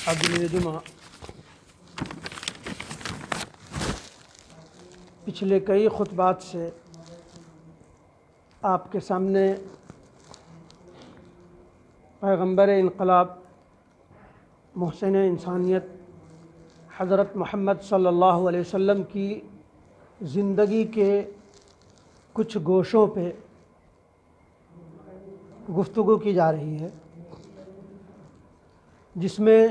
حاضرین جمعہ، پچھلے کئی خطبات سے آپ کے سامنے پیغمبر انقلاب محسن انسانیت حضرت محمد صلی اللہ علیہ وسلم کی زندگی کے کچھ گوشوں پہ گفتگو کی جا رہی ہے، جس میں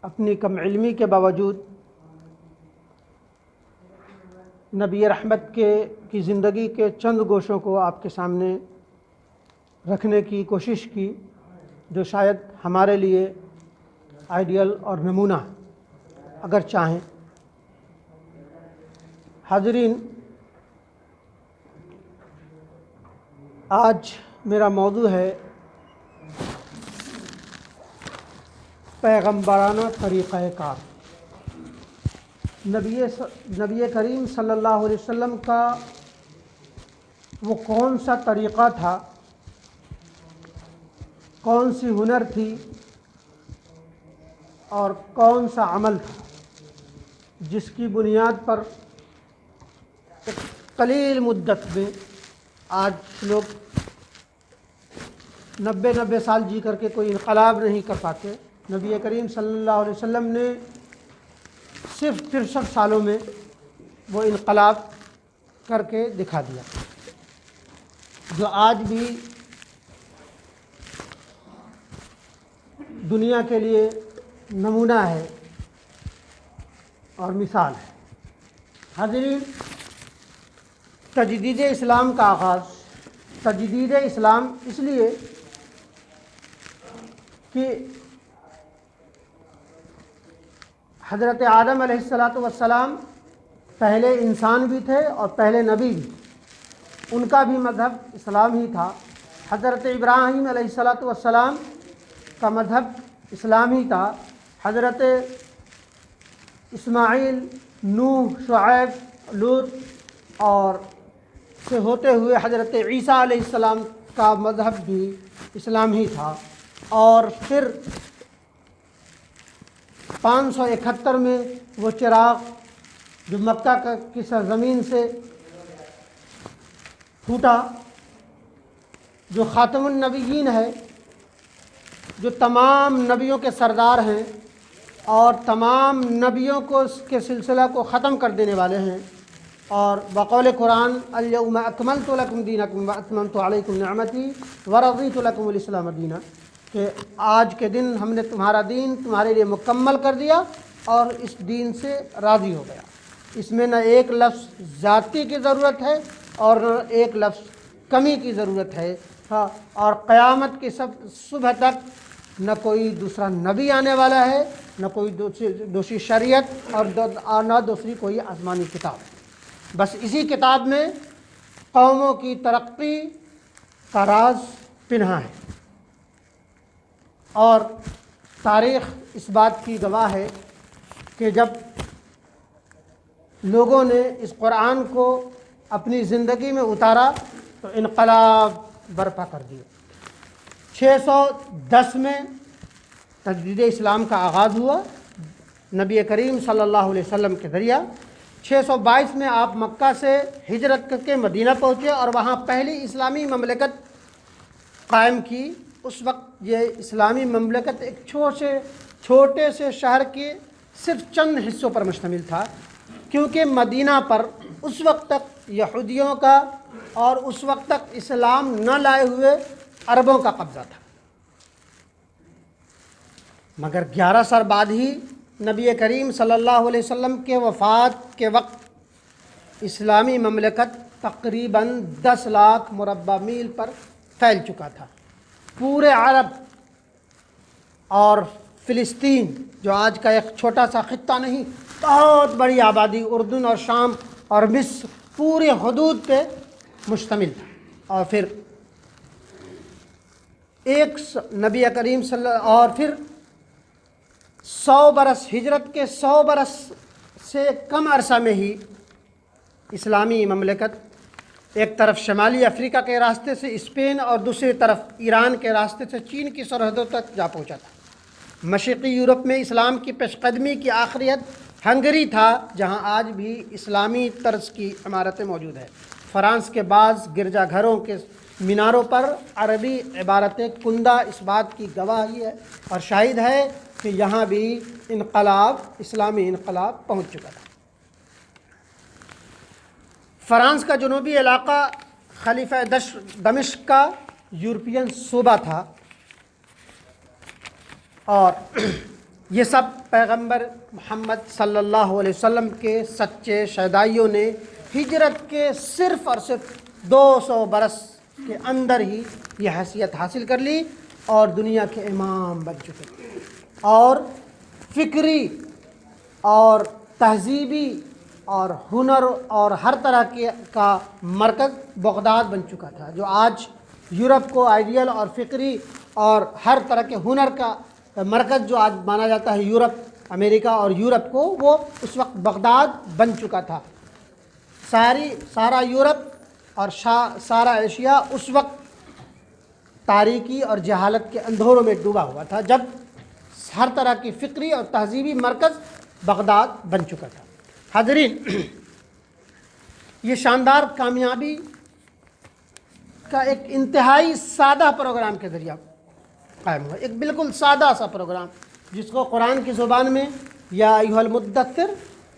اپنی کم علمی کے باوجود نبی رحمت کی زندگی کے چند گوشوں کو آپ کے سامنے رکھنے کی کوشش کی، جو شاید ہمارے لیے آئیڈیل اور نمونہ اگر چاہیں۔ حاضرین، آج میرا موضوع ہے پیغمبرانہ طریقہ کار۔ نبی کریم صلی اللہ علیہ وسلم کا وہ کون سا طریقہ تھا، کون سی ہنر تھی اور کون سا عمل تھا، جس کی بنیاد پر ایک قلیل مدت میں آج لوگ 90 سال جی کر کے کوئی انقلاب نہیں کر پاتے۔ نبی کریم صلی اللہ علیہ وسلم نے صرف 63 سالوں میں وہ انقلاب کر کے دکھا دیا، جو آج بھی دنیا کے لیے نمونہ ہے اور مثال ہے۔ حاضرین، تجدید اسلام کا آغاز، تجدید اسلام اس لیے کہ حضرت آدم علیہ السلام پہلے انسان بھی تھے اور پہلے نبی بھی، ان کا بھی مذہب اسلام ہی تھا۔ حضرت ابراہیم علیہ السلام کا مذہب اسلام ہی تھا۔ حضرت اسماعیل، نوح، شعیب، لوط اور سے ہوتے ہوئے حضرت عیسیٰ علیہ السلام کا مذہب بھی اسلام ہی تھا۔ اور پھر 571 میں وہ چراغ جو مکہ کی سرزمین سے پھوٹا، جو خاتم النبیین ہے، جو تمام نبیوں کے سردار ہیں اور تمام نبیوں کے سلسلہ کو ختم کر دینے والے ہیں، اور بقول قرآن الیوم اکملت لکم دینکم واتممت علیکم نعمتی ورضیت لکم الاسلام دینا، کہ آج کے دن ہم نے تمہارا دین تمہارے لیے مکمل کر دیا اور اس دین سے راضی ہو گیا۔ اس میں نہ ایک لفظ زیادتی کی ضرورت ہے اور نہ ایک لفظ کمی کی ضرورت ہے، اور قیامت کی صبح تک نہ کوئی دوسرا نبی آنے والا ہے، نہ کوئی دوسری شریعت اور نہ دوسری کوئی آسمانی کتاب۔ بس اسی کتاب میں قوموں کی ترقی کا راز پنہا ہے، اور تاریخ اس بات کی گواہ ہے کہ جب لوگوں نے اس قرآن کو اپنی زندگی میں اتارا تو انقلاب برپا کر دیا۔ 610 میں تجدید اسلام کا آغاز ہوا نبی کریم صلی اللہ علیہ وسلم کے ذریعہ۔ 622 میں آپ مکہ سے ہجرت کر کے مدینہ پہنچے اور وہاں پہلی اسلامی مملکت قائم کی۔ اس وقت یہ اسلامی مملکت ایک چھوٹے سے شہر کے صرف چند حصوں پر مشتمل تھا، کیونکہ مدینہ پر اس وقت تک یہودیوں کا اور اس وقت تک اسلام نہ لائے ہوئے عربوں کا قبضہ تھا۔ مگر 11 سال بعد ہی نبی کریم صلی اللہ علیہ وسلم کے وفات کے وقت اسلامی مملکت تقریباً 10 لاکھ مربع میل پر پھیل چکا تھا۔ پورے عرب اور فلسطین، جو آج کا ایک چھوٹا سا خطہ نہیں، بہت بڑی آبادی، اردن اور شام اور مصر، پورے حدود پہ مشتمل تھا۔ اور پھر نبی کریم اور پھر 100 برس، ہجرت کے 100 برس سے کم عرصہ میں ہی اسلامی مملکت ایک طرف شمالی افریقہ کے راستے سے اسپین اور دوسری طرف ایران کے راستے سے چین کی سرحدوں تک جا پہنچا تھا۔ مشرقی یورپ میں اسلام کی پیش قدمی کی آخری حد ہنگری تھا، جہاں آج بھی اسلامی طرز کی عمارتیں موجود ہیں۔ فرانس کے بعض گرجا گھروں کے میناروں پر عربی عبارتیں کندہ اس بات کی گواہی ہے اور شاہد ہے کہ یہاں بھی اسلامی انقلاب پہنچ چکا تھا۔ فرانس کا جنوبی علاقہ خلیفہ دمشق کا یورپین صوبہ تھا، اور یہ سب پیغمبر محمد صلی اللہ علیہ وسلم کے سچے شہدائیوں نے ہجرت کے صرف اور صرف 200 برس کے اندر ہی یہ حیثیت حاصل کر لی اور دنیا کے امام بن چکے، اور فکری اور تہذیبی اور ہنر اور ہر طرح کا مرکز بغداد بن چکا تھا، جو آج یورپ کو آئیڈیل اور فکری اور ہر طرح کے ہنر کا مرکز جو آج مانا جاتا ہے یورپ، امریکہ اور یورپ کو، وہ اس وقت بغداد بن چکا تھا۔ سارا یورپ اور سارا ایشیا اس وقت تاریکی اور جہالت کے اندھوروں میں ڈوبا ہوا تھا، جب ہر طرح کی فکری اور تہذیبی مرکز بغداد بن چکا تھا۔ حاضرین، یہ شاندار کامیابی کا ایک انتہائی سادہ پروگرام کے ذریعہ قائم ہوا، ایک بالکل سادہ سا پروگرام جس کو قرآن کی زبان میں یا ایھا المدثر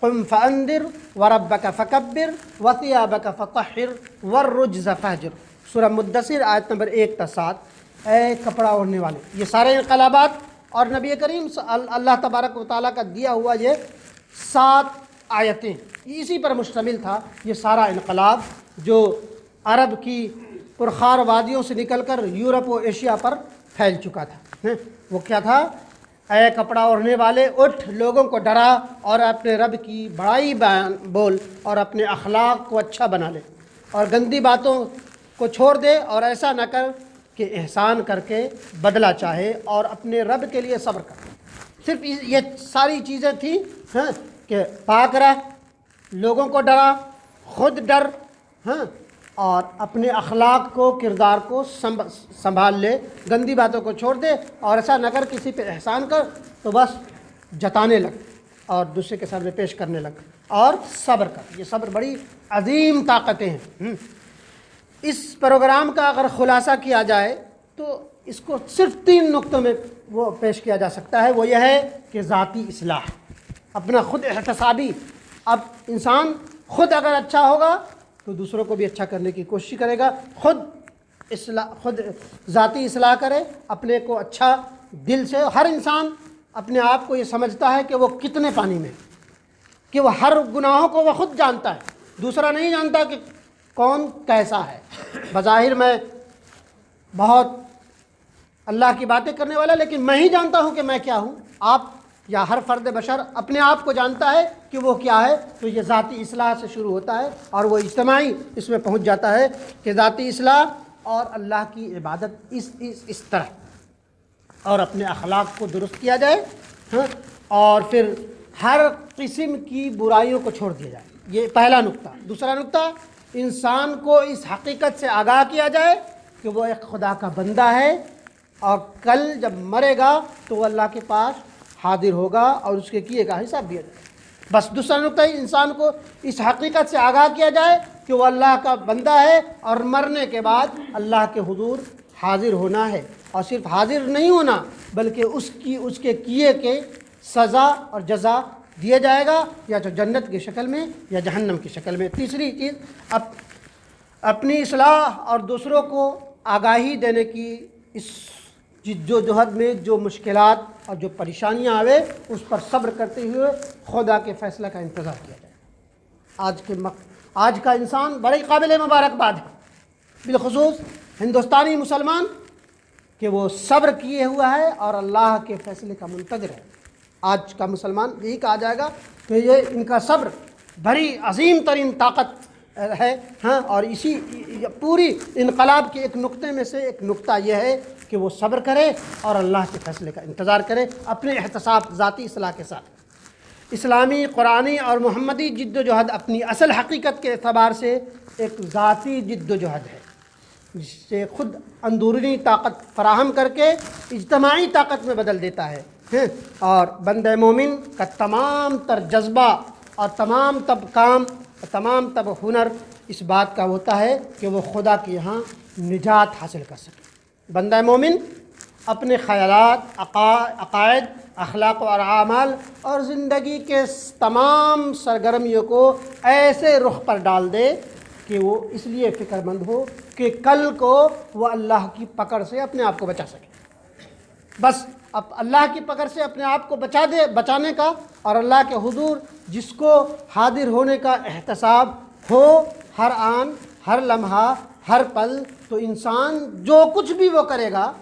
قم فانذر وربک فکبر وثیابک فطہر والرجز فہجر، سورہ مدثر آیت نمبر 1 تا 7۔ اے کپڑا اوڑھنے والے، یہ سارے انقلابات اور نبی کریم اللہ تبارک و تعالیٰ کا دیا ہوا یہ 7 آیتیں اسی پر مشتمل تھا۔ یہ سارا انقلاب جو عرب کی پرخار وادیوں سے نکل کر یورپ و ایشیا پر پھیل چکا تھا، وہ کیا تھا؟ اے کپڑا اوڑھنے والے، اٹھ، لوگوں کو ڈرا اور اپنے رب کی بڑائی بول اور اپنے اخلاق کو اچھا بنا لے اور گندی باتوں کو چھوڑ دے، اور ایسا نہ کر کہ احسان کر کے بدلہ چاہے اور اپنے رب کے لیے صبر کر۔ صرف یہ ساری چیزیں تھیں کہ پاک رہ، لوگوں کو ڈرا، خود ڈر، اور اپنے اخلاق کو، کردار کو سنبھال لے، گندی باتوں کو چھوڑ دے، اور ایسا نہ کر کسی پہ احسان کر تو بس جتانے لگ اور دوسرے کے سامنے پیش کرنے لگ، اور صبر کر۔ یہ صبر بڑی عظیم طاقتیں ہیں۔ اس پروگرام کا اگر خلاصہ کیا جائے تو اس کو صرف 3 نقطوں میں وہ پیش کیا جا سکتا ہے، وہ یہ ہے کہ ذاتی اصلاح، اپنا خود احتسابی۔ اب انسان خود اگر اچھا ہوگا تو دوسروں کو بھی اچھا کرنے کی کوشش کرے گا، خود ذاتی اصلاح کرے، اپنے کو اچھا دل سے۔ ہر انسان اپنے آپ کو یہ سمجھتا ہے کہ وہ کتنے پانی میں، کہ وہ ہر گناہوں کو وہ خود جانتا ہے، دوسرا نہیں جانتا کہ کون کیسا ہے۔ بظاہر میں بہت اللہ کی باتیں کرنے والا، لیکن میں ہی جانتا ہوں کہ میں کیا ہوں۔ آپ یا ہر فرد بشر اپنے آپ کو جانتا ہے کہ وہ کیا ہے۔ تو یہ ذاتی اصلاح سے شروع ہوتا ہے اور وہ اجتماعی اس میں پہنچ جاتا ہے کہ ذاتی اصلاح اور اللہ کی عبادت اس طرح، اور اپنے اخلاق کو درست کیا جائے، اور پھر ہر قسم کی برائیوں کو چھوڑ دیا جائے۔ یہ پہلا نقطہ۔ دوسرا نقطہ، انسان کو اس حقیقت سے آگاہ کیا جائے کہ وہ ایک خدا کا بندہ ہے، اور کل جب مرے گا تو وہ اللہ کے پاس حاضر ہوگا اور اس کے کیے کا حساب دیا جائے۔ بس دوسرا نقطہ، انسان کو اس حقیقت سے آگاہ کیا جائے کہ وہ اللہ کا بندہ ہے اور مرنے کے بعد اللہ کے حضور حاضر ہونا ہے، اور صرف حاضر نہیں ہونا بلکہ اس کے کیے کے سزا اور جزا دیا جائے گا، یا تو جنت کی شکل میں یا جہنم کی شکل میں۔ تیسری چیز، اپنی اصلاح اور دوسروں کو آگاہی دینے کی اس جدوجہد میں جو مشکلات اور جو پریشانیاں آوے اس پر صبر کرتے ہوئے خدا کے فیصلہ کا انتظار کیا جائے۔ آج کا انسان بڑی قابل مبارکباد ہے، بالخصوص ہندوستانی مسلمان، کہ وہ صبر کیے ہوا ہے اور اللہ کے فیصلے کا منتظر ہے۔ آج کا مسلمان یہی کہا جائے گا کہ یہ ان کا صبر بڑی عظیم ترین طاقت ہے، اور اسی پوری انقلاب کے ایک نقطے میں سے ایک نقطہ یہ ہے کہ وہ صبر کرے اور اللہ کے فیصلے کا انتظار کرے اپنے احتساب، ذاتی اصلاح کے ساتھ۔ اسلامی، قرآنی اور محمدی جد و جہد اپنی اصل حقیقت کے اعتبار سے ایک ذاتی جد و جہد ہے، جس سے خود اندرونی طاقت فراہم کر کے اجتماعی طاقت میں بدل دیتا ہے۔ ہیں، اور بندہ مومن کا تمام تر جذبہ اور تمام تب کام، تمام تب ہنر اس بات کا ہوتا ہے کہ وہ خدا کے یہاں نجات حاصل کر سکے۔ بندہ مومن اپنے خیالات، عقائد، اخلاق اور اعمال اور زندگی کے تمام سرگرمیوں کو ایسے رخ پر ڈال دے کہ وہ اس لیے فکر مند ہو کہ کل کو وہ اللہ کی پکڑ سے اپنے آپ کو بچا سکے۔ بس اب اللہ کی پکڑ سے اپنے آپ کو بچانے کا اور اللہ کے حضور جس کو حاضر ہونے کا احتساب ہو ہر آن، ہر لمحہ، ہر پل، تو انسان جو کچھ بھی وہ کرے گا،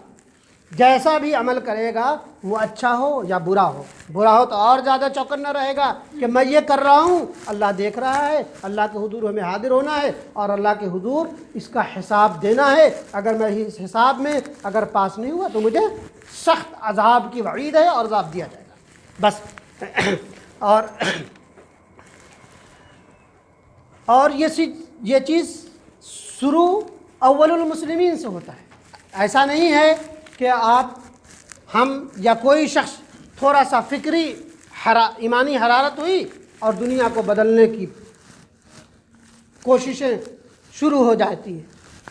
جیسا بھی عمل کرے گا، وہ اچھا ہو یا برا ہو، برا ہو تو اور زیادہ چوکنا رہے گا کہ میں یہ کر رہا ہوں، اللہ دیکھ رہا ہے، اللہ کے حضور ہمیں حاضر ہونا ہے اور اللہ کے حضور اس کا حساب دینا ہے۔ اگر میں اس حساب میں اگر پاس نہیں ہوا تو مجھے سخت عذاب کی وعید ہے اور عذاب دیا جائے گا۔ بس اور یہ چیز شروع اول المسلمین سے ہوتا ہے۔ ایسا نہیں ہے کہ ہم یا کوئی شخص تھوڑا سا فکری ایمانی حرارت ہوئی اور دنیا کو بدلنے کی کوششیں شروع ہو جاتی ہیں۔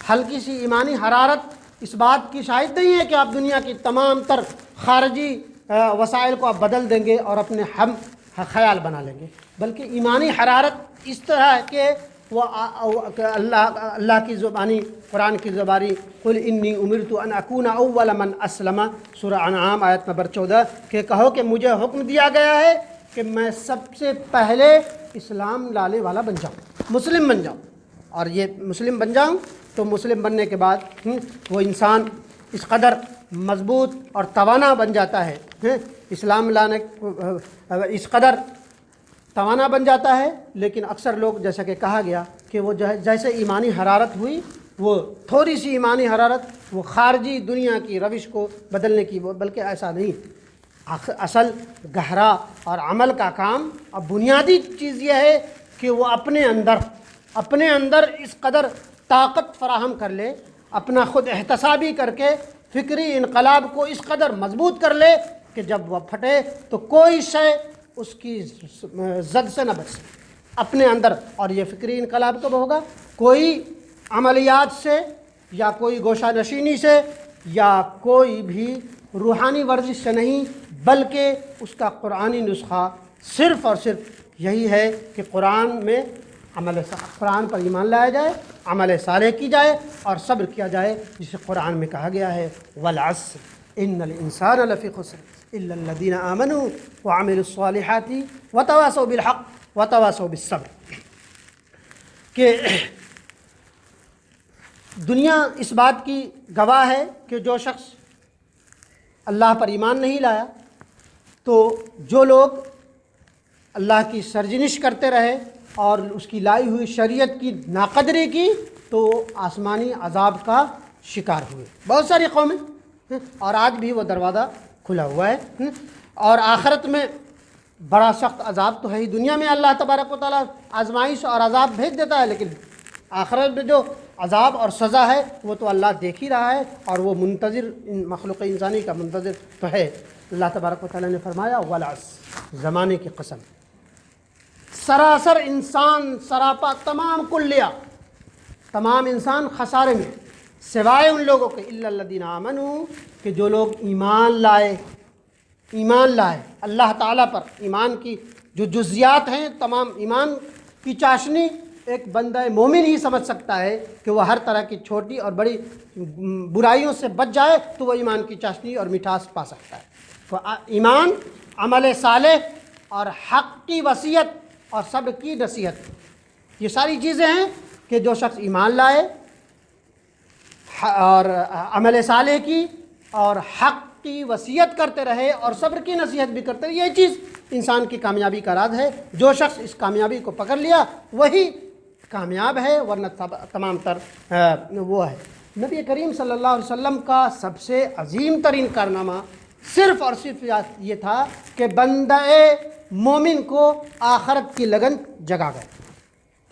ہلکی سی ایمانی حرارت اس بات کی شاہد نہیں ہے کہ آپ دنیا کی تمام تر خارجی وسائل کو آپ بدل دیں گے اور اپنے ہم خیال بنا لیں گے، بلکہ ایمانی حرارت اس طرح ہے کہ وہ اللہ کی زبانی، قرآن کی زبانی، قل انی امرت ان اکون اول من اسلم، سورہ انعام آیت نمبر 14، کہ کہو کہ مجھے حکم دیا گیا ہے کہ میں سب سے پہلے اسلام لانے والا بن جاؤں، مسلم بن جاؤں۔ اور یہ مسلم بن جاؤں تو مسلم بننے کے بعد وہ انسان اس قدر مضبوط اور توانا بن جاتا ہے، اسلام لانے اس قدر توانا بن جاتا ہے۔ لیکن اکثر لوگ، جیسا کہ کہا گیا کہ وہ جیسے ایمانی حرارت ہوئی، وہ تھوڑی سی ایمانی حرارت وہ خارجی دنیا کی روش کو بدلنے کی، بلکہ ایسا نہیں۔ اصل گہرا اور عمل کا کام، اب بنیادی چیز یہ ہے کہ وہ اپنے اندر اس قدر طاقت فراہم کر لے، اپنا خود احتسابی کر کے فکری انقلاب کو اس قدر مضبوط کر لے کہ جب وہ پھٹے تو کوئی شے اس کی زد سے نہ بچ سکے اپنے اندر۔ اور یہ فکری انقلاب کب ہوگا؟ کوئی عملیات سے یا کوئی گوشہ نشینی سے یا کوئی بھی روحانی ورزش سے نہیں، بلکہ اس کا قرآنی نسخہ صرف اور صرف یہی ہے کہ قرآن پر ایمان لایا جائے، عمل صالح کی جائے اور صبر کیا جائے، جسے قرآن میں کہا گیا ہے والعصر ان الانسان لفی خسر الا الذین آمنوا وعملوا الصالحات وتواصوا بالحق وتواصوا بالصبر۔ کہ دنیا اس بات کی گواہ ہے کہ جو شخص اللہ پر ایمان نہیں لایا، تو جو لوگ اللہ کی سرزنش کرتے رہے اور اس کی لائی ہوئی شریعت کی ناقدری کی، تو آسمانی عذاب کا شکار ہوئے۔ بہت ساری قومیں اور آج بھی وہ دروازہ کھلا ہوا ہے، اور آخرت میں بڑا سخت عذاب تو ہے ہی۔ دنیا میں اللہ تبارک و تعالیٰ آزمائش اور عذاب بھیج دیتا ہے، لیکن آخرت میں جو عذاب اور سزا ہے وہ تو اللہ دیکھ ہی رہا ہے، اور وہ منتظر، مخلوق انسانی کا منتظر تو ہے۔ اللہ تبارک و تعالیٰ نے فرمایا والعصر، زمانے کی قسم، سراسر انسان سراپا تمام کلیہ، تمام انسان خسارے میں، سوائے ان لوگوں کے الا الذین آمنوا، کہ جو لوگ ایمان لائے اللہ تعالیٰ پر۔ ایمان کی جو جزیات ہیں، تمام ایمان کی چاشنی ایک بندہ مومن ہی سمجھ سکتا ہے کہ وہ ہر طرح کی چھوٹی اور بڑی برائیوں سے بچ جائے تو وہ ایمان کی چاشنی اور مٹھاس پا سکتا ہے۔ تو ایمان، عمل صالح اور حق کی وصیت اور صبر کی نصیحت، یہ ساری چیزیں ہیں کہ جو شخص ایمان لائے اور عمل صالح کی اور حق کی وصیت کرتے رہے اور صبر کی نصیحت بھی کرتے رہے، یہ چیز انسان کی کامیابی کا راز ہے۔ جو شخص اس کامیابی کو پکڑ لیا وہی کامیاب ہے، ورنہ تمام تر وہ ہے۔ نبی کریم صلی اللہ علیہ وسلم کا سب سے عظیم ترین کارنامہ صرف اور صرف یہ تھا کہ بندہ مومن کو آخرت کی لگن جگا گئے،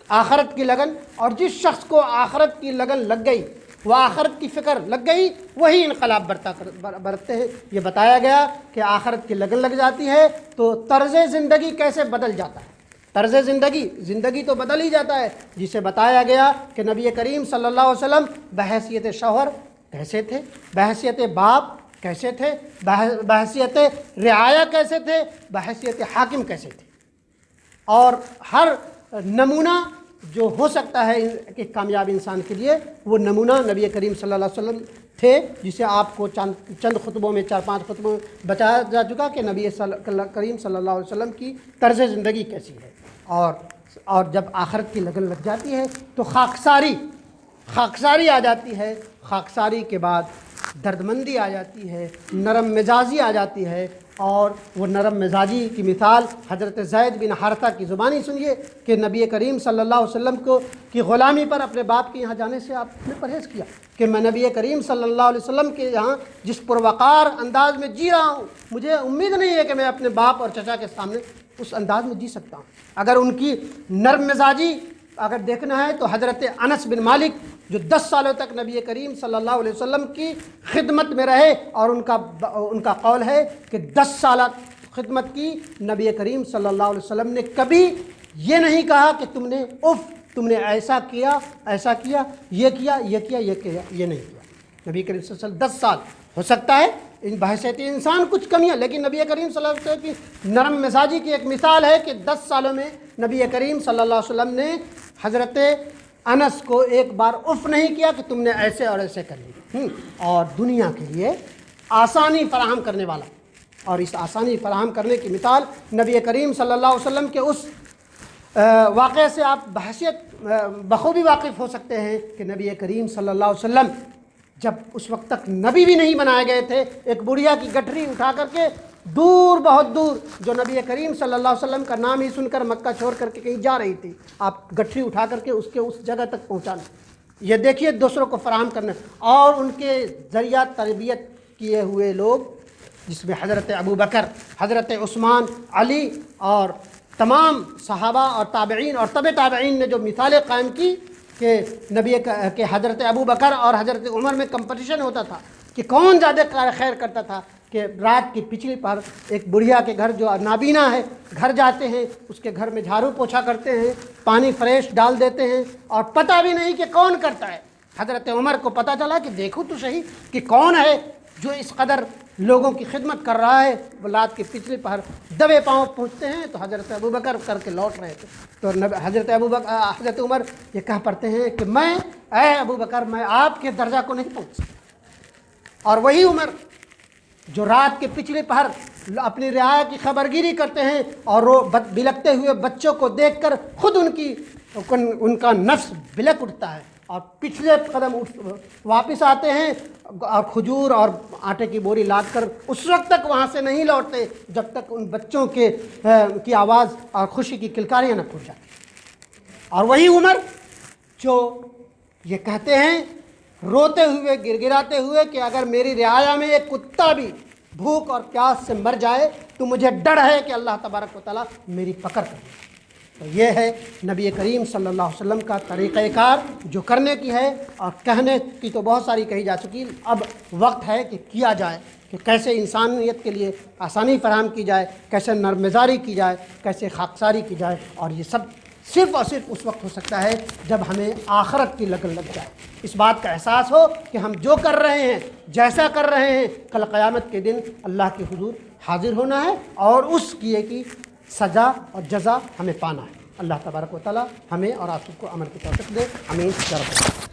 آخرت کی لگن۔ اور جس شخص کو آخرت کی لگن لگ گئی وہ آخرت کی فکر لگ گئی وہی انقلاب برتتے ہیں۔ یہ بتایا گیا کہ آخرت کی لگن لگ جاتی ہے تو طرز زندگی کیسے بدل جاتا ہے۔ طرز زندگی تو بدل ہی جاتا ہے، جسے بتایا گیا کہ نبی کریم صلی اللہ علیہ وسلم بحیثیت شوہر کیسے تھے، بحیثیت باپ کیسے تھے، بحیثیت رعایا کیسے تھے، بحیثیت حاکم کیسے تھے، اور ہر نمونہ جو ہو سکتا ہے کہ کامیاب انسان کے لیے وہ نمونہ نبی کریم صلی اللہ علیہ وسلم تھے، جسے آپ کو چند خطبوں میں 4-5 خطبوں میں بتایا جا چکا کہ نبی کریم صلی اللہ علیہ وسلم کی طرز زندگی کیسی ہے۔ اور جب آخرت کی لگن لگ جاتی ہے تو خاکساری آ جاتی ہے، خاکساری کے بعد دردمندی آ جاتی ہے، نرم مزاجی آ جاتی ہے، اور وہ نرم مزاجی کی مثال حضرت زید بن حارثہ کی زبانی سنیے کہ نبی کریم صلی اللہ علیہ وسلم کی غلامی پر اپنے باپ کے یہاں جانے سے آپ نے پرہیز کیا کہ میں نبی کریم صلی اللہ علیہ وسلم کے یہاں جس پروقار انداز میں جی رہا ہوں، مجھے امید نہیں ہے کہ میں اپنے باپ اور چچا کے سامنے اس انداز میں جی سکتا ہوں۔ اگر ان کی نرم مزاجی اگر دیکھنا ہے تو حضرت انس بن مالک جو 10 سالوں تک نبی کریم صلی اللہ علیہ وسلم کی خدمت میں رہے، اور ان کا قول ہے کہ 10 سالہ خدمت کی، نبی کریم صلی اللہ علیہ وسلم نے کبھی یہ نہیں کہا کہ تم نے ایسا کیا، یہ نہیں کیا۔ نبی کریم صلی اللہ علیہ وسلم 10 سال، ہو سکتا ہے ان بحیثیت انسان کچھ کمیاں، لیکن نبی کریم صلی اللہ علیہ وسلم کی نرم مزاجی کی ایک مثال ہے کہ 10 سالوں میں نبی کریم صلی اللہ علیہ وسلم نے حضرت انس کو ایک بار اف نہیں کیا کہ تم نے ایسے اور ایسے کر لی، اور دنیا کے لیے آسانی فراہم کرنے والا، اور اس آسانی فراہم کرنے کی مثال نبی کریم صلی اللہ علیہ وسلم کے اس واقعے سے آپ بخوبی واقف ہو سکتے ہیں کہ نبی کریم صلی اللہ علیہ وسلم جب اس وقت تک نبی بھی نہیں بنائے گئے تھے، ایک بڑھیا کی گٹھری اٹھا کر کے بہت دور جو نبی کریم صلی اللہ علیہ وسلم کا نام ہی سن کر مکہ چھوڑ کر کے کہیں جا رہی تھی، آپ گٹھری اٹھا کر کے اس جگہ تک پہنچانا، یہ دیکھیے دوسروں کو فراہم کرنا، اور ان کے ذریعہ تربیت کیے ہوئے لوگ جس میں حضرت ابوبکر، حضرت عثمان، علی اور تمام صحابہ اور تابعین اور تبع تابعین نے جو مثالیں قائم کی کہ کہ حضرت ابوبکر اور حضرت عمر میں کمپٹیشن ہوتا تھا کہ کون زیادہ خیر کرتا تھا، کہ رات کی پچھلی پہر ایک بڑھیا کے گھر جو نابینا ہے گھر جاتے ہیں، اس کے گھر میں جھاڑو پوچھا کرتے ہیں، پانی فریش ڈال دیتے ہیں، اور پتہ بھی نہیں کہ کون کرتا ہے۔ حضرت عمر کو پتہ چلا کہ دیکھو تو صحیح کہ کون ہے جو اس قدر لوگوں کی خدمت کر رہا ہے، وہ رات کی پچھلی پہر دبے پاؤں پہنچتے ہیں، تو حضرت ابوبکر کر کے لوٹ رہے تھے، تو حضرت عمر یہ کہہ پڑتے ہیں کہ اے ابوبکر میں آپ کے درجہ کو نہیں پہنچ سکتا، اور وہی عمر جو رات کے پچھلی پہر اپنی رعایا کی خبرگیری کرتے ہیں اور بلکتے ہوئے بچوں کو دیکھ کر خود ان کا نفس بلک اٹھتا ہے، اور پچھلے قدم واپس آتے ہیں اور کھجور اور آٹے کی بوری لاد کر اس وقت تک وہاں سے نہیں لوٹتے جب تک ان بچوں کی آواز اور خوشی کی کلکاریاں نہ کھل جائیں۔ اور وہی عمر جو یہ کہتے ہیں روتے ہوئے گڑگڑاتے ہوئے کہ اگر میری رعایا میں ایک کتا بھی بھوک اور پیاس سے مر جائے تو مجھے ڈر ہے کہ اللہ تبارک و تعالیٰ میری پکڑ کرے۔ تو یہ ہے نبی کریم صلی اللہ علیہ وسلم کا طریقہ کار جو کرنے کی ہے، اور کہنے کی تو بہت ساری کہی جا چکی، اب وقت ہے کہ کیا جائے کہ کیسے انسانیت کے لیے آسانی فراہم کی جائے، کیسے نرم مزاری کی جائے، کیسے خاکساری کی جائے، اور یہ سب صرف اور صرف اس وقت ہو سکتا ہے جب ہمیں آخرت کی لگن لگ جائے، اس بات کا احساس ہو کہ ہم جو کر رہے ہیں، جیسا کر رہے ہیں، کل قیامت کے دن اللہ کے حضور حاضر ہونا ہے، اور اس کیے کی سزا اور جزا ہمیں پانا ہے۔ اللہ تبارک و تعالی ہمیں اور آپ سب کو عمل کی توفیق دے، آمین یا رب۔